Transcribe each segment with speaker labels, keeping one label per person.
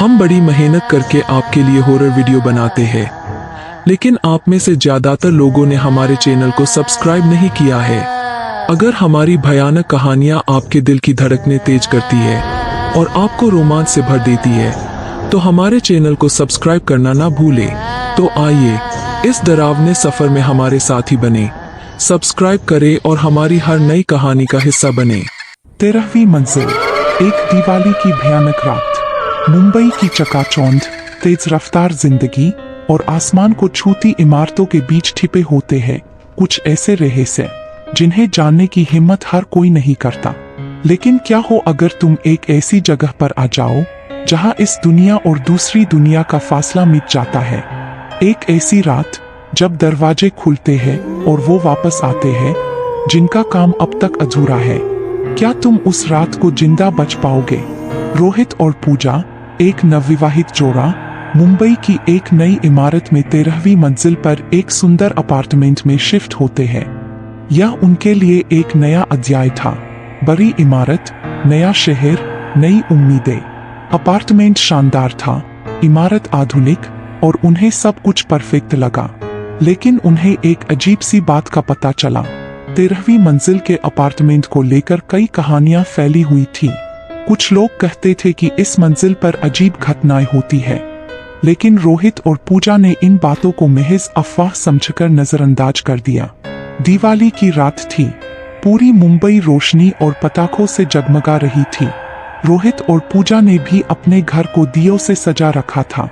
Speaker 1: हम बड़ी मेहनत करके आपके लिए हॉरर वीडियो बनाते हैं, लेकिन आप में से ज्यादातर लोगों ने हमारे चैनल को सब्सक्राइब नहीं किया है। अगर हमारी भयानक कहानियां आपके दिल की धड़कनें तेज करती है और आपको रोमांच से भर देती है, तो हमारे चैनल को सब्सक्राइब करना ना भूलें। तो आइए इस डरावने सफर में हमारे साथी बने, सब्सक्राइब करें और हमारी हर नई कहानी का हिस्सा बने।
Speaker 2: 13वीं मंजिल। एक दिवाली की भयानक रात। मुंबई की चकाचौंध, तेज रफ्तार जिंदगी और आसमान को छूती इमारतों के बीच छिपे होते हैं कुछ ऐसे रहस्य जिन्हें जानने की हिम्मत हर कोई नहीं करता। लेकिन क्या हो अगर तुम एक ऐसी जगह पर आ जाओ जहां इस दुनिया और दूसरी दुनिया का फासला मिट जाता है। एक ऐसी रात जब दरवाजे खुलते हैं और वो वापस आते हैं जिनका काम अब तक अधूरा है। क्या तुम उस रात को जिंदा बच पाओगे? रोहित और पूजा, एक नवविवाहित जोड़ा, मुंबई की एक नई इमारत में 13वीं मंजिल पर एक सुंदर अपार्टमेंट में शिफ्ट होते हैं। यह उनके लिए एक नया अध्याय था। बड़ी इमारत, नया शहर, नई उम्मीदें। अपार्टमेंट शानदार था, इमारत आधुनिक और उन्हें सब कुछ परफेक्ट लगा। लेकिन उन्हें एक अजीब सी बात का पता चला। 13वीं मंजिल के अपार्टमेंट को लेकर कई कहानियां फैली हुई थी। कुछ लोग कहते थे कि इस मंजिल पर अजीब घटनाएं होती है, लेकिन रोहित और पूजा ने इन बातों को महज अफवाह समझकर नजरअंदाज कर दिया। दिवाली की रात थी। पूरी मुंबई रोशनी और पटाखों से जगमगा रही थी। रोहित और पूजा ने भी अपने घर को दियों से सजा रखा था।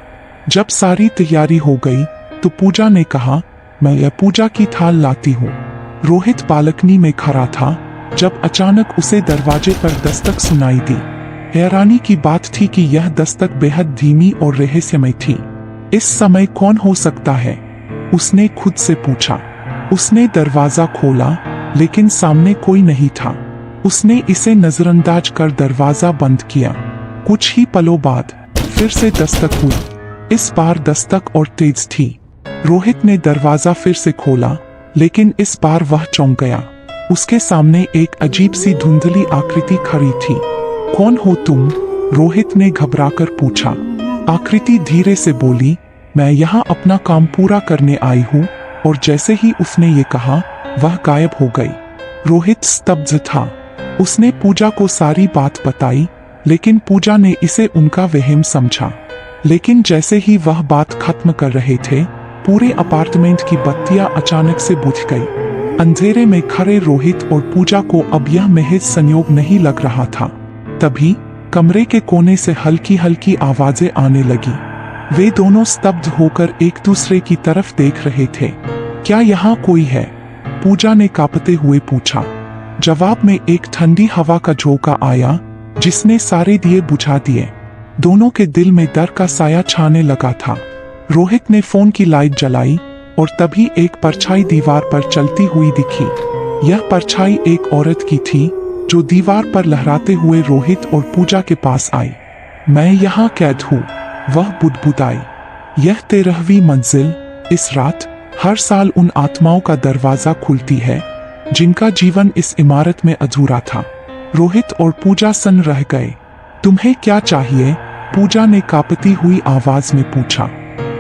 Speaker 2: जब सारी तैयारी हो गई तो पूजा ने कहा, मैं यह पूजा की थाल लाती हूँ। रोहित बालकनी में खड़ा था जब अचानक उसे दरवाजे पर दस्तक सुनाई दी। हैरानी की बात थी कि यह दस्तक बेहद धीमी और रहस्यमय थी। इस समय कौन हो सकता है? उसने खुद से पूछा। उसने दरवाजा खोला, लेकिन सामने कोई नहीं था। उसने इसे नजरअंदाज कर दरवाजा बंद किया। कुछ ही पलों बाद फिर से दस्तक हुई। इस बार दस्तक और तेज थी। रोहित ने दरवाजा फिर से खोला, लेकिन इस बार वह चौंक गया। उसके सामने एक अजीब सी धुंधली आकृति खड़ी थी। कौन हो तुम? रोहित ने घबराकर पूछा। आकृति धीरे से बोली, मैं यहाँ अपना काम पूरा करने आई हूँ। और जैसे ही उसने ये कहा, वह गायब हो गई। रोहित स्तब्ध था। उसने पूजा को सारी बात बताई, लेकिन पूजा ने इसे उनका वहम समझा। लेकिन जैसे ही वह बात खत्म कर रहे थे, पूरे अपार्टमेंट की बत्तियां अचानक से बुझ गई। अंधेरे में खड़े रोहित और पूजा को अब यह महज संयोग नहीं लग रहा था। तभी कमरे के कोने से हल्की हल्की आवाजें आने लगी। वे दोनों स्तब्ध होकर एक दूसरे की तरफ देख रहे थे। क्या यहाँ कोई है? पूजा ने कांपते हुए पूछा। जवाब में एक ठंडी हवा का झोंका आया, जिसने सारे दिए बुझा दिए। दोनों के दिल में डर का साया छाने लगा था। रोहित ने फोन की लाइट जलाई और तभी एक परछाई दीवार पर चलती हुई दिखी। यह परछाई एक औरत की थी, जो दीवार पर लहराते हुए रोहित और पूजा के पास आई। मैं यहाँ कैद हूँ, वह बुदबुदाई। यह 13वीं मंजिल। इस रात हर साल उन आत्माओं का दरवाजा खुलती है जिनका जीवन इस इमारत में अधूरा था। रोहित और पूजा सन्न रह गए। तुम्हें क्या चाहिए? पूजा ने कांपती हुई आवाज में पूछा।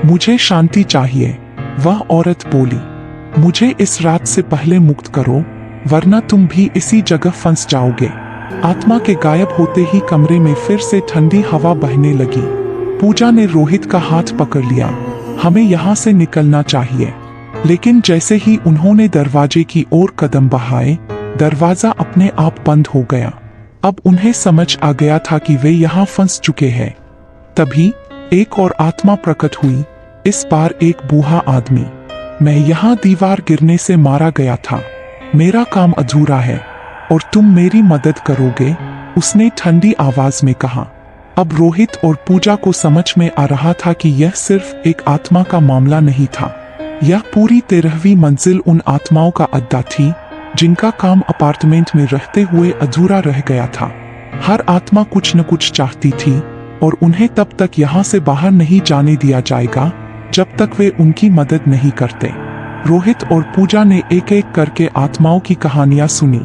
Speaker 2: मुझे शांति चाहिए, वह औरत बोली। मुझे इस रात से पहले मुक्त करो, वरना तुम भी इसी जगह फंस जाओगे। आत्मा के गायब होते ही कमरे में फिर से ठंडी हवा बहने लगी। पूजा ने रोहित का हाथ पकड़ लिया। हमें यहाँ से निकलना चाहिए। लेकिन जैसे ही उन्होंने दरवाजे की ओर कदम बढ़ाए, दरवाजा अपने आप बंद हो गया। अब उन्हें समझ आ गया था कि वे यहाँ फंस चुके हैं। तभी एक और आत्मा प्रकट हुई, इस बार एक बूढ़ा आदमी। मैं यहाँ दीवार गिरने से मारा गया था। मेरा काम अधूरा है और तुम मेरी मदद करोगे, उसने ठंडी आवाज में कहा। अब रोहित और पूजा को समझ में आ रहा था कि यह सिर्फ एक आत्मा का मामला नहीं था। यह पूरी 13वीं मंजिल उन आत्माओं का अड्डा थी जिनका काम अपार्टमेंट में रहते हुए अधूरा रह गया था। हर आत्मा कुछ न कुछ चाहती थी और उन्हें तब तक यहाँ से बाहर नहीं जाने दिया जाएगा जब तक वे उनकी मदद नहीं करते। रोहित और पूजा ने एक एक करके आत्माओं की कहानियां सुनी।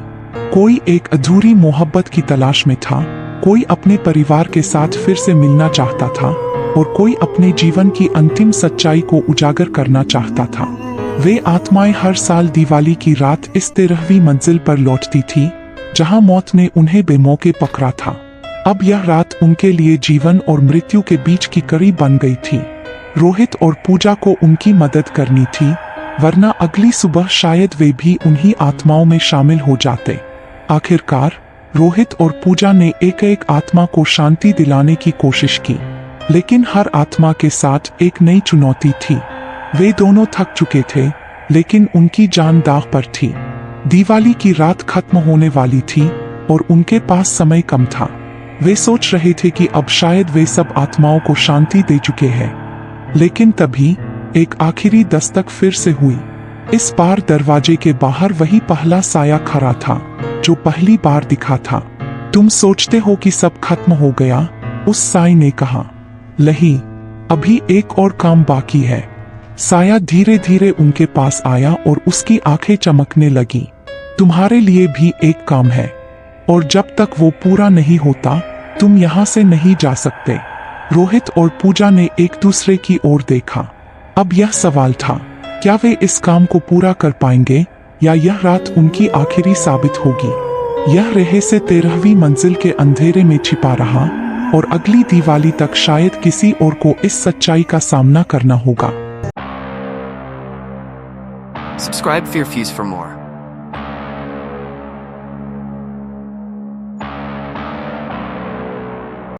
Speaker 2: कोई एक अधूरी मोहब्बत की तलाश में था, कोई अपने परिवार के साथ फिर से मिलना चाहता था और कोई अपने जीवन की अंतिम सच्चाई को उजागर करना चाहता था। वे आत्माएं हर साल दिवाली की रात इस 13वीं मंजिल पर लौटती थी जहां मौत ने उन्हें बेमौके पकड़ा था। अब यह रात उनके लिए जीवन और मृत्यु के बीच की कड़ी बन गई थी। रोहित और पूजा को उनकी मदद करनी थी, वरना अगली सुबह शायद वे भी उन्हीं आत्माओं में शामिल हो जाते। आखिरकार रोहित और पूजा ने एक एक आत्मा को शांति दिलाने की कोशिश की, लेकिन हर आत्मा के साथ एक नई चुनौती थी। वे दोनों थक चुके थे, लेकिन उनकी जान दांव पर थी। दिवाली की रात खत्म होने वाली थी और उनके पास समय कम था। वे सोच रहे थे कि अब शायद वे सब आत्माओं को शांति दे चुके हैं, लेकिन तभी एक आखिरी दस्तक फिर से हुई। इस बार दरवाजे के बाहर वही पहला साया खड़ा था जो पहली बार दिखा था। तुम सोचते हो कि सब खत्म हो गया? उस साय ने कहा। नहीं, अभी एक और काम बाकी है। साया धीरे धीरे उनके पास आया और उसकी आंखें चमकने लगी। तुम्हारे लिए भी एक काम है, और जब तक वो पूरा नहीं होता तुम यहाँ से नहीं जा सकते। रोहित और पूजा ने एक दूसरे की ओर देखा। अब यह सवाल था, क्या वे इस काम को पूरा कर पाएंगे या यह रात उनकी आखिरी साबित होगी। यह रहस्य 13वीं मंजिल के अंधेरे में छिपा रहा और अगली दिवाली तक शायद किसी और को इस सच्चाई का सामना करना होगा।
Speaker 3: Subscribe Fear Fuse for more.